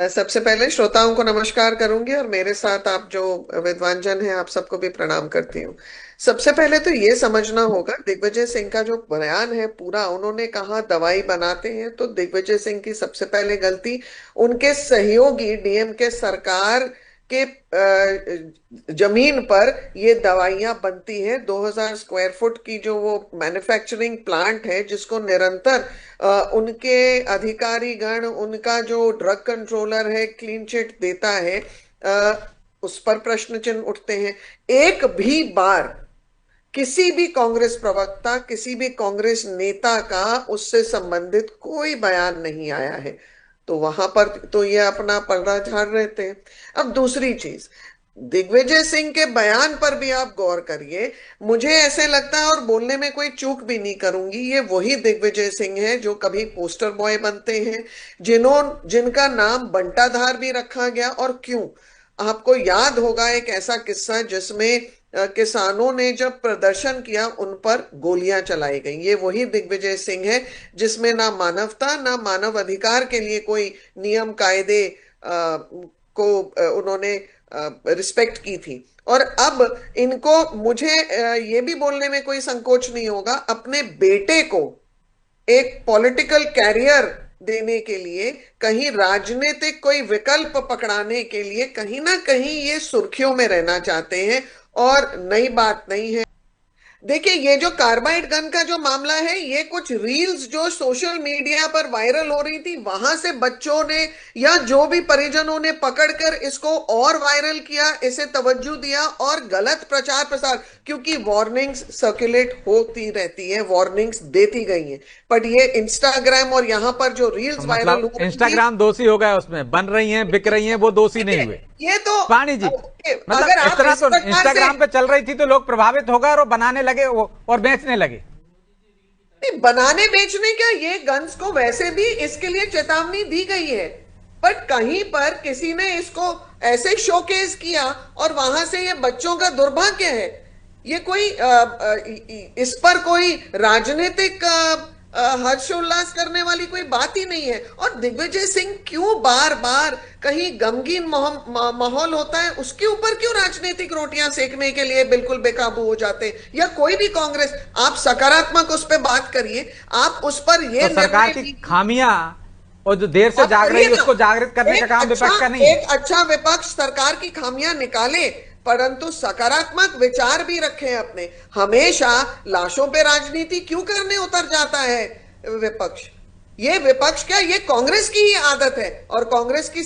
सबसे पहले श्रोताओं को नमस्कार करूंगी और मेरे साथ आप जो विद्वान जन हैं आप सबको भी प्रणाम करती हूँ। सबसे पहले तो ये समझना होगा दिग्विजय सिंह का जो बयान है पूरा उन्होंने कहा दवाई बनाते हैं, तो दिग्विजय सिंह की सबसे पहले गलती उनके सहयोगी डीएमके सरकार के जमीन पर ये दवाइयां बनती हैं। 2000 स्क्वायर फुट की जो वो मैन्युफैक्चरिंग प्लांट है जिसको निरंतर उनके अधिकारी गण, उनका जो ड्रग कंट्रोलर है क्लीन चिट देता है, उस पर प्रश्न चिन्ह उठते हैं। एक भी बार किसी भी कांग्रेस प्रवक्ता, किसी भी कांग्रेस नेता का उससे संबंधित कोई बयान नहीं आया है। तो वहां पर तो ये अपना पर्दा झाड़ रहते हैं। अब दूसरी चीज, दिग्विजय सिंह के बयान पर भी आप गौर करिए। मुझे ऐसे लगता है, और बोलने में कोई चूक भी नहीं करूंगी, ये वही दिग्विजय सिंह है जो कभी पोस्टर बॉय बनते हैं, जिनका नाम बंटाधार भी रखा गया। और क्यों? आपको याद होगा एक ऐसा किस्सा जिसमें किसानों ने जब प्रदर्शन किया उन पर गोलियां चलाई गई। ये वही दिग्विजय सिंह है जिसमें ना मानवता ना मानव अधिकार के लिए कोई नियम कायदे को उन्होंने रिस्पेक्ट की थी। और अब इनको, मुझे ये भी बोलने में कोई संकोच नहीं होगा, अपने बेटे को एक पॉलिटिकल कैरियर देने के लिए, कहीं राजनीतिक कोई विकल्प पकड़ाने के लिए कहीं ना कहीं ये सुर्खियों में रहना चाहते हैं। और नई बात नहीं है। देखिए, ये जो कार्बाइड गन का जो मामला है, ये कुछ रील्स जो सोशल मीडिया पर वायरल हो रही थी वहां से बच्चों ने या जो भी परिजनों ने पकड़कर इसको और वायरल किया, इसे तवज्जो दिया और गलत प्रचार प्रसार, क्योंकि वार्निंग्स सर्कुलेट होती रहती है, वार्निंग्स देती गई हैं। बट ये इंस्टाग्राम और यहाँ पर जो रील्स वायरल मतलब हो रही थी, इंस्टाग्राम दोषी हो गया, उसमें बन रही हैं, बिक रही हैं, वो दोषी नहीं हुए। ये तो पानी जी, अगर मतलब इस आप तरह इस तो प्रकार से इंस्टाग्राम पे चल रही थी तो लोग प्रभावित हो गए और वो बनाने लगे और बेचने लगे। नहीं, बनाने बेचने क्या, ये गन्स को वैसे भी इसके लिए चेतावनी दी गई है। बट कहीं पर किसी ने इसको ऐसे शोकेस किया और वहां से ये बच्चों का दुर्भाग्य है। ये कोई इस पर कोई राजनीतिक हर्षोल्लास करने वाली कोई बात ही नहीं है। और दिग्विजय सिंह क्यों बार बार, कहीं गमगीन माहौल होता है उसके ऊपर क्यों राजनीतिक रोटियां सेकने के लिए बिल्कुल बेकाबू हो जाते हैं? या कोई भी कांग्रेस, आप सकारात्मक उस पर बात करिए, आप उस पर तो ये सरकार निर्णय की लीजिए। खामियां और जो देर से आप जाग रही करिए है ना, उसको जागृत करने का काम विपक्ष का नहीं है। एक अच्छा विपक्ष सरकार की खामियां निकाले, परंतु सकारात्मक विचार भी रखें अपने। हमेशा लाशों पे राजनीति क्यों करने उतर जाता है विपक्ष? ये विपक्ष क्या, ये कांग्रेस की ही आदत है। और कांग्रेस की